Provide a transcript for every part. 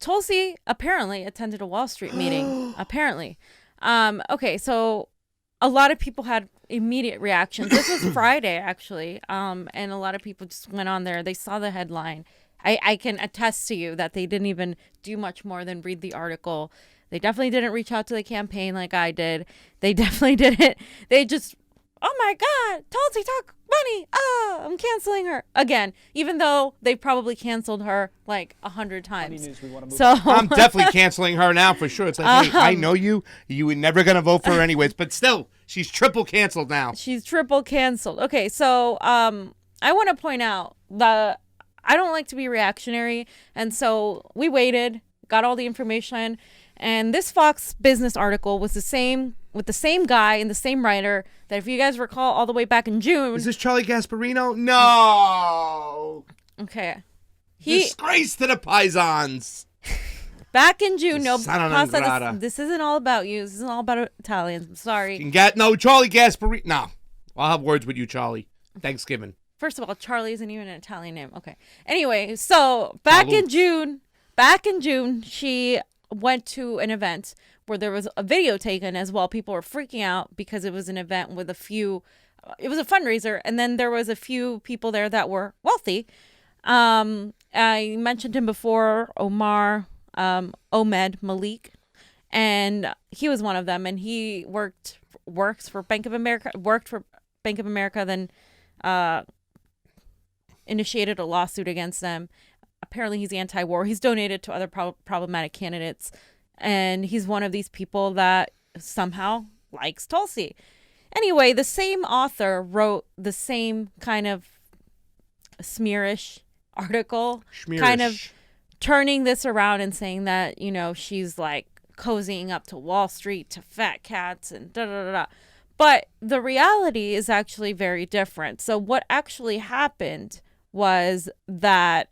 Tulsi apparently attended a Wall Street meeting. Apparently. Okay, so a lot of people had immediate reactions. This was Friday, actually. And a lot of people just went on there. They saw the headline. I can attest to you that they didn't even do much more than read the article. They definitely didn't reach out to the campaign like I did. They definitely didn't. They just, oh my God, Tulsi talk money. Oh, I'm canceling her again, even though they probably canceled her like 100 times. So I'm definitely canceling her now for sure. It's like, hey, I know you. You were never going to vote for her anyways, but still, she's triple canceled now. She's triple canceled. Okay, so I want to point out that I don't like to be reactionary, and so we waited, got all the information, and this Fox Business article was the same with the same guy and the same writer that, if you guys recall, all the way back in June. Is this Charlie Gasparino? No. Okay. Disgrace to the Paisans. Back in June, this isn't all about you. This isn't all about Italians. I'm sorry. Charlie Gasparino. No. I'll have words with you, Charlie. Thanksgiving. First of all, Charlie isn't even an Italian name. Okay. Anyway, so back in June, she went to an event where there was a video taken as well. People were freaking out because it was an event with it was a fundraiser, and then there was a few people there that were wealthy. I mentioned him before, Omed Malik, and he was one of them, and he worked for Bank of America, then initiated a lawsuit against them. Apparently he's anti-war. He's donated to other problematic candidates, and he's one of these people that somehow likes Tulsi. Anyway, the same author wrote the same kind of smearish article, kind of turning this around and saying that, she's like cozying up to Wall Street, to fat cats, and da-da-da-da. But the reality is actually very different. So what actually happened was that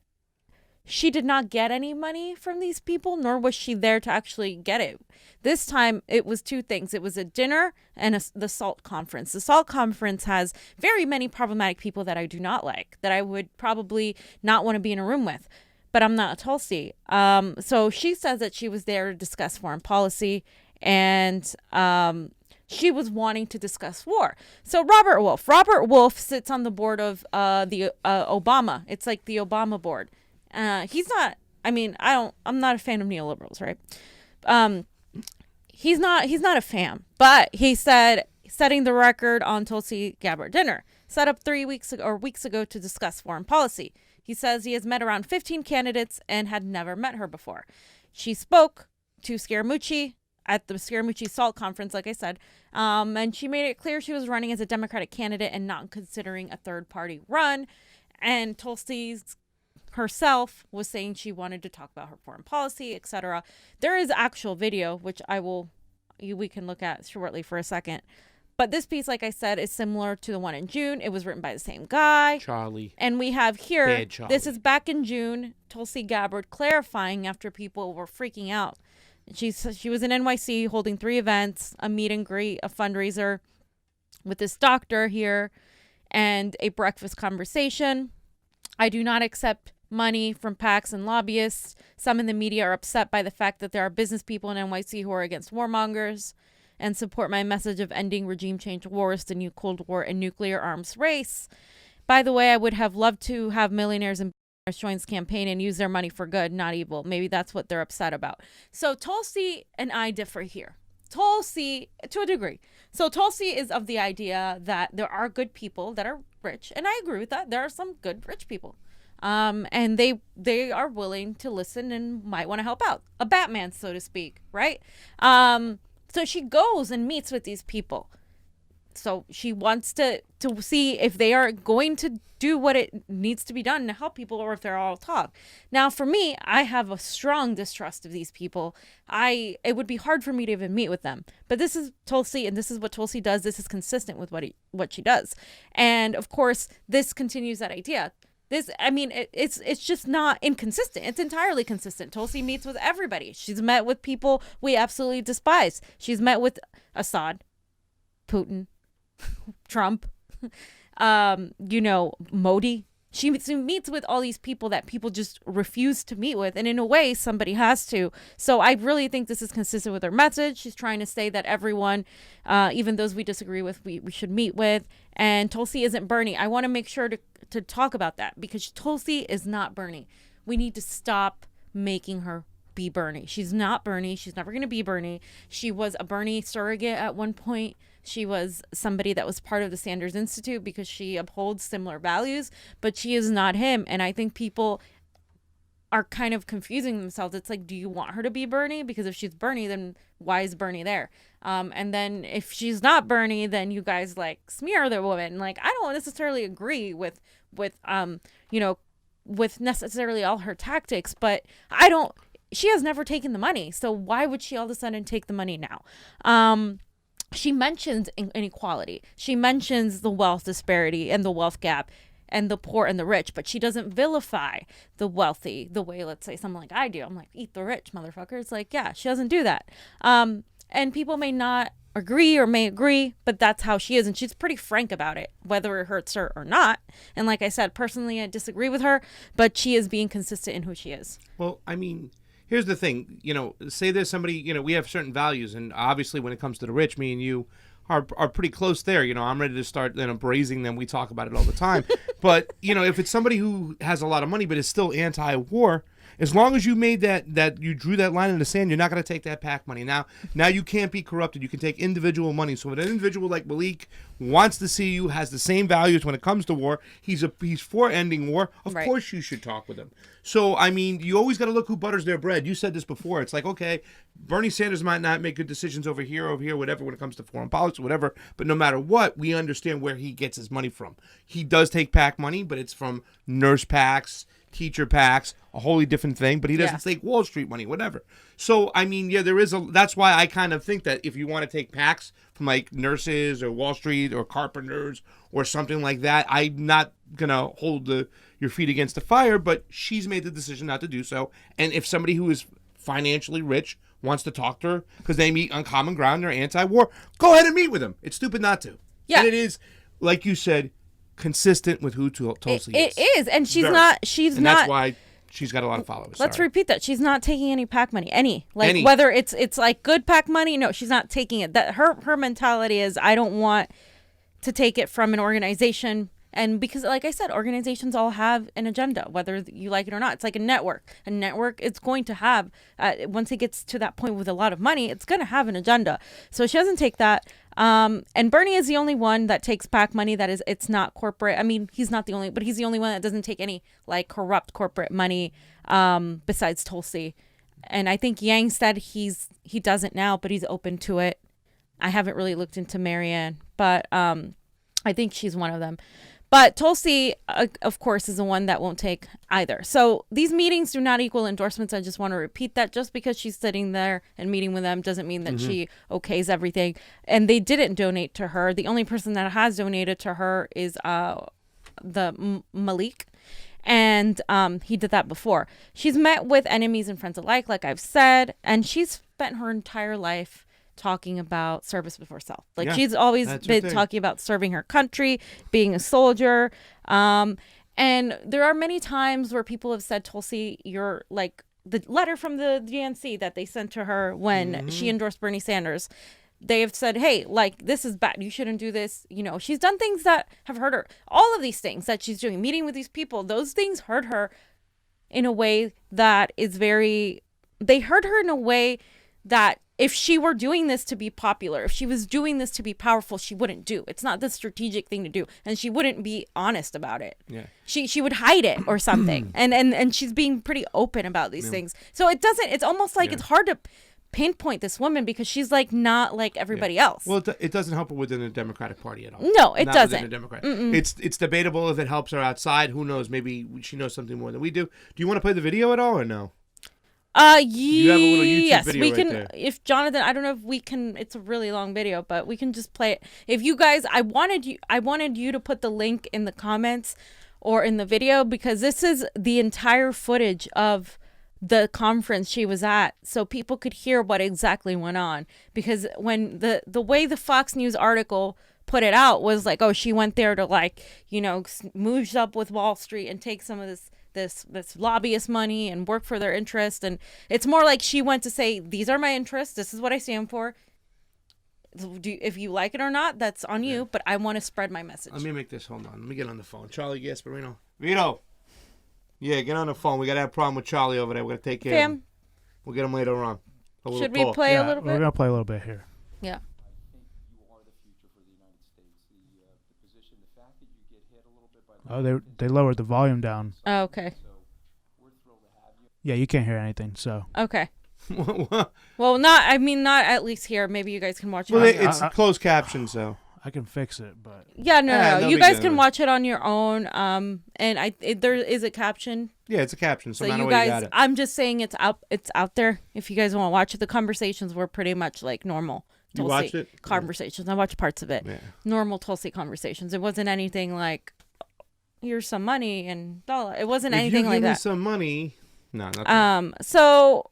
she did not get any money from these people, nor was she there to actually get it. This time, it was two things. It was a dinner and the SALT conference. The SALT conference has very many problematic people that I do not like, that I would probably not want to be in a room with. But I'm not a Tulsi. So she says that she was there to discuss foreign policy, and she was wanting to discuss war. So Robert Wolf sits on the board of the Obama. It's like the Obama board. He's not, I'm not a fan of neoliberals, right? He's not a fan, but he said, setting the record on Tulsi Gabbard dinner, set up weeks ago to discuss foreign policy. He says he has met around 15 candidates and had never met her before. She spoke to Scaramucci at the Scaramucci SALT conference, like I said, and she made it clear she was running as a Democratic candidate and not considering a third-party run. And Tulsi herself was saying she wanted to talk about her foreign policy, etc. There is actual video, which we can look at shortly for a second. But this piece, like I said, is similar to the one in June. It was written by the same guy, Charlie. And we have here, this is back in June, Tulsi Gabbard clarifying after people were freaking out. She was in NYC holding 3 events, a meet and greet, a fundraiser with this doctor here, and a breakfast conversation. I do not accept money from PACs and lobbyists. Some in the media are upset by the fact that there are business people in NYC who are against warmongers and support my message of ending regime change wars, the new Cold War, and nuclear arms race. By the way, I would have loved to have millionaires and billionaires join this campaign and use their money for good, not evil. Maybe that's what they're upset about. So Tulsi and I differ here. Tulsi, to a degree. So Tulsi is of the idea that there are good people that are rich, and I agree with that. There are some good rich people. And they are willing to listen and might want to help out. A Batman, so to speak, right? So she goes and meets with these people. So she wants to see if they are going to do what it needs to be done to help people, or if they're all talk. Now, for me, I have a strong distrust of these people. It would be hard for me to even meet with them. But this is Tulsi, and this is what Tulsi does. This is consistent with what she does. And of course, this continues that idea. It's just not inconsistent. It's entirely consistent. Tulsi meets with everybody. She's met with people we absolutely despise. She's met with Assad, Putin, Trump, Modi, She meets with all these people that people just refuse to meet with. And in a way, somebody has to. So I really think this is consistent with her message. She's trying to say that everyone, even those we disagree with, we should meet with. And Tulsi isn't Bernie. I want to make sure to talk about that, because Tulsi is not Bernie. We need to stop making her be Bernie. She's not Bernie. She's never going to be Bernie. She was a Bernie surrogate at one point. She was somebody that was part of the Sanders Institute because she upholds similar values, but she is not him. And I think people are kind of confusing themselves. It's like, do you want her to be Bernie? Because if she's Bernie, then why is Bernie there? And then if she's not Bernie, then you guys like smear the woman. Like, I don't necessarily agree with necessarily all her tactics, but she has never taken the money. So why would she all of a sudden take the money now? She mentions inequality. She mentions the wealth disparity and the wealth gap and the poor and the rich, but she doesn't vilify the wealthy the way, let's say, someone like I do. I'm like, eat the rich, motherfucker. It's like, yeah, she doesn't do that. And people may not agree or may agree, but that's how she is. And she's pretty frank about it, whether it hurts her or not. And like I said, personally, I disagree with her, but she is being consistent in who she is. Well, I mean, here's the thing, say there's somebody, we have certain values, and obviously when it comes to the rich, me and you are pretty close there. I'm ready to start braising them. We talk about it all the time. But, if it's somebody who has a lot of money but is still anti-war, as long as you made that you drew that line in the sand, you're not going to take that PAC money. Now you can't be corrupted. You can take individual money. So if an individual like Malik wants to see you, has the same values when it comes to war, he's for ending war, of course you should talk with him. So, I mean, you always got to look who butters their bread. You said this before. It's like, okay, Bernie Sanders might not make good decisions over here, whatever, when it comes to foreign policy, whatever. But no matter what, we understand where he gets his money from. He does take PAC money, but it's from nurse PACs, teacher PACs, a wholly different thing. But he doesn't take Wall Street money, whatever. So, I mean, that's why I kind of think that if you want to take PACs from like nurses or Wall Street or carpenters or something like that, I'm not going to hold your feet against the fire, but she's made the decision not to do so. And if somebody who is financially rich wants to talk to her because they meet on common ground, they're anti-war, go ahead and meet with them. It's stupid not to. Yeah. And it is, like you said, consistent with who Tulsi is. It is. And that's why she's got a lot of followers. Let's repeat that. She's not taking any PAC money. Whether it's like good PAC money, no, she's not taking it. That her mentality is, I don't want to take it from an organization. And because, like I said, organizations all have an agenda, whether you like it or not. It's like a network. A network, it's going to have, once it gets to that point with a lot of money, it's going to have an agenda. So she doesn't take that. And Bernie is the only one that takes PAC money it's not corporate. I mean, he's not the only, but he's the only one that doesn't take any like corrupt corporate money besides Tulsi. And I think Yang said he doesn't now, but he's open to it. I haven't really looked into Marianne, but I think she's one of them. But Tulsi, of course, is the one that won't take either. So these meetings do not equal endorsements. I just want to repeat that. Just because she's sitting there and meeting with them doesn't mean that she okays everything. And they didn't donate to her. The only person that has donated to her is the Malik. And he did that before. She's met with enemies and friends alike, like I've said. And she's spent her entire life talking about service before self. She's always been talking about serving her country, being a soldier. And there are many times where people have said, Tulsi, you're like the letter from the DNC that they sent to her when she endorsed Bernie Sanders. They have said, hey, like, this is bad. You shouldn't do this. She's done things that have hurt her. All of these things that she's doing, meeting with these people, those things hurt her in a way that is they hurt her in a way that if she were doing this to be popular, if she was doing this to be powerful, she wouldn't do. It's not the strategic thing to do. And she wouldn't be honest about it. Yeah. She would hide it or something. and she's being pretty open about these things. So it's almost like it's hard to pinpoint this woman because she's like not like everybody else. Well, it doesn't help her within the Democratic Party at all. No, it doesn't. Within the Democrat. It's debatable if it helps her outside. Who knows? Maybe she knows something more than we do. Do you want to play the video at all or no? You have a little YouTube video we can. Right there. If Jonathan, I don't know if we can. It's a really long video, but we can just play it. If you guys, I wanted you to put the link in the comments or in the video because this is the entire footage of the conference she was at, so people could hear what exactly went on. Because when the way the Fox News article put it out was like, oh, she went there to like, smoosh up with Wall Street and take some of this lobbyist money and work for their interest. And it's more like she went to say, these are my interests. This is what I stand for. If you like it or not, that's on you. But I want to spread my message. Let me make this. Hold on. Let me get on the phone. Charlie Gasparino. Vito. Yeah, get on the phone. We got to have a problem with Charlie over there. We're going to take care of him. We'll get him later on. Should we play a little bit? We're going to play a little bit here. Yeah. Oh, they lowered the volume down. Oh, okay. Yeah, you can't hear anything, so. Okay. Well, not at least here. Maybe you guys can watch it. Well, it's closed caption, so. I can fix it, but. Yeah, no. You guys can watch it on your own. And there is a caption. Yeah, it's a caption, so you guys, you got it. I'm just saying it's out there. If you guys want to watch it, the conversations were pretty much like normal. Tulsi you watched it? Conversations. I watched parts of it. Yeah. Normal Tulsi conversations. It wasn't anything like, here's some money and dollar. It wasn't anything like that. Give me some money. No, nothing. So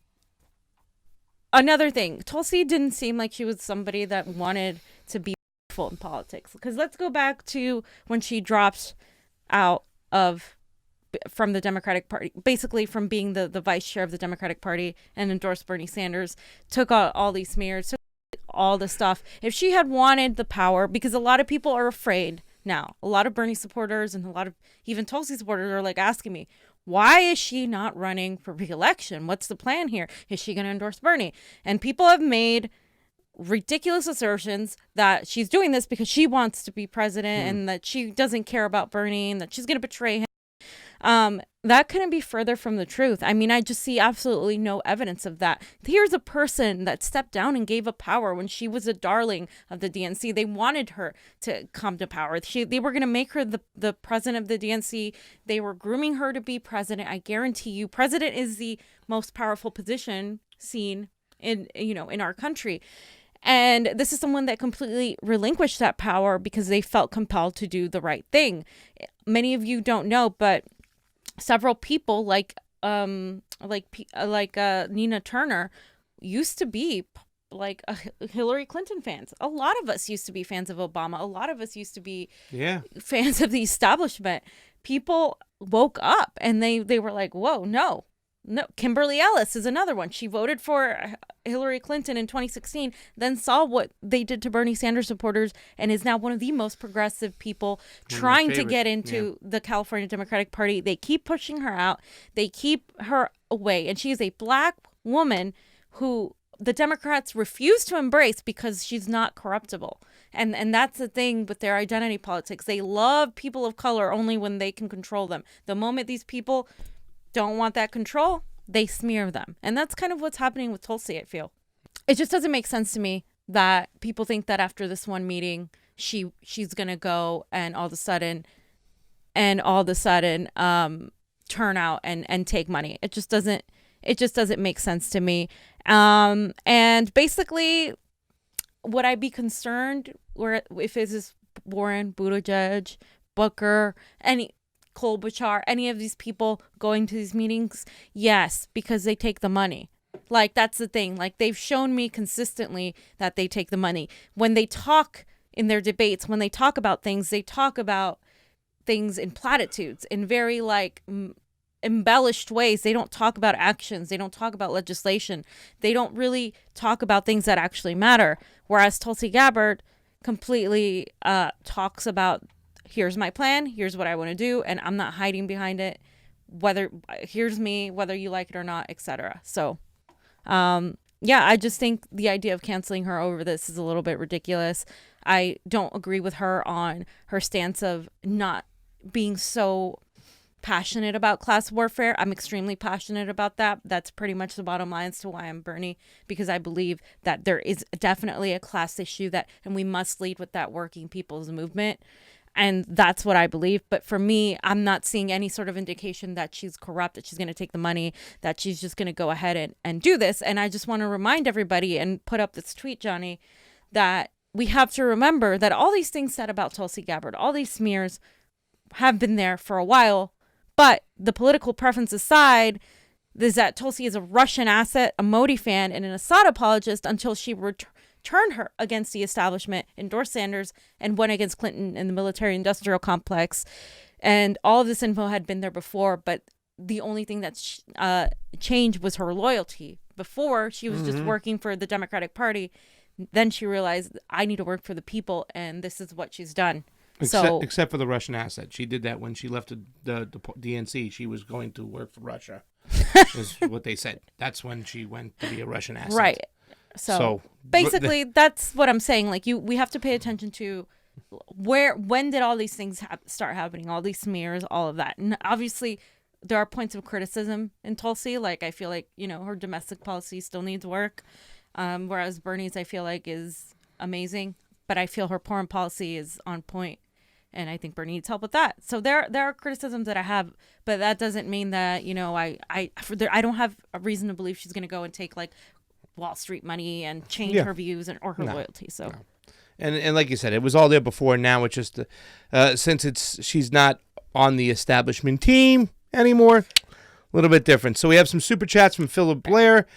another thing, Tulsi didn't seem like she was somebody that wanted to be in politics. Because let's go back to when she dropped out from the Democratic Party, basically from being the vice chair of the Democratic Party and endorsed Bernie Sanders, took out all these smears, took all the stuff. If she had wanted the power, because a lot of people are afraid now, a lot of Bernie supporters and a lot of even Tulsi supporters are like asking me, why is she not running for re-election? What's the plan here? Is she going to endorse Bernie? And people have made ridiculous assertions that she's doing this because she wants to be president and that she doesn't care about Bernie and that she's going to betray him. That couldn't be further from the truth. I mean, I just see absolutely no evidence of that. Here's a person that stepped down and gave up power when she was a darling of the DNC. They wanted her to come to power. They were going to make her the president of the DNC. They were grooming her to be president. I guarantee you, president is the most powerful position seen in our country. And this is someone that completely relinquished that power because they felt compelled to do the right thing. Many of you don't know, but several people like Nina Turner used to be like Hillary Clinton fans. A lot of us used to be fans of Obama. A lot of us used to be fans of the establishment. People woke up and they were like, whoa, no. Kimberly Ellis is another one. She voted for Hillary Clinton in 2016, then saw what they did to Bernie Sanders supporters, and is now one of the most progressive people trying to get into the California Democratic Party. They keep pushing her out. They keep her away. And she is a black woman who the Democrats refuse to embrace because she's not corruptible. And that's the thing with their identity politics. They love people of color only when they can control them. The moment these people don't want that control, they smear them. And that's kind of what's happening with Tulsi, I feel. It just doesn't make sense to me that people think that after this one meeting, she's going to go and all of a sudden turn out and take money. It just doesn't make sense to me. And basically, would I be concerned if it is Warren, Buttigieg, Booker, Klobuchar, any of these people going to these meetings? Yes, because they take the money. Like, that's the thing. Like, they've shown me consistently that they take the money. When they talk in their debates, when they talk about things, they talk about things in platitudes, in very, embellished ways. They don't talk about actions. They don't talk about legislation. They don't really talk about things that actually matter. Whereas Tulsi Gabbard completely talks about, here's my plan, here's what I want to do, and I'm not hiding behind it. Here's me, whether you like it or not, etc. So, I just think the idea of canceling her over this is a little bit ridiculous. I don't agree with her on her stance of not being so passionate about class warfare. I'm extremely passionate about that. That's pretty much the bottom line as to why I'm Bernie, because I believe that there is definitely a class issue and we must lead with that working people's movement. And that's what I believe. But for me, I'm not seeing any sort of indication that she's corrupt, that she's going to take the money, that she's just going to go ahead and do this. And I just want to remind everybody and put up this tweet, Johnny, that we have to remember that all these things said about Tulsi Gabbard, all these smears have been there for a while. But the political preference aside, is that Tulsi is a Russian asset, a Modi fan, and an Assad apologist until she turned her against the establishment, endorsed Sanders, and went against Clinton in the military-industrial complex. And all of this info had been there before, but the only thing that's changed was her loyalty. Before, she was just working for the Democratic Party. Then she realized, I need to work for the people, and this is what she's done. Except for the Russian asset. She did that when she left the DNC. She was going to work for Russia, is what they said. That's when she went to be a Russian asset. Right. So basically, that's what I'm saying. Like, we have to pay attention to when did all these things start happening, all these smears, all of that. And obviously, there are points of criticism in Tulsi. Like, I feel like, her domestic policy still needs work. Whereas Bernie's, I feel like, is amazing. But I feel her foreign policy is on point. And I think Bernie needs help with that. So there are criticisms that I have, but that doesn't mean that, I don't have a reason to believe she's going to go and take like Wall Street money and change her views or her loyalty. So, no. And like you said, it was all there before. Now it's just since she's not on the establishment team anymore, a little bit different. So we have some super chats from Philip Blair.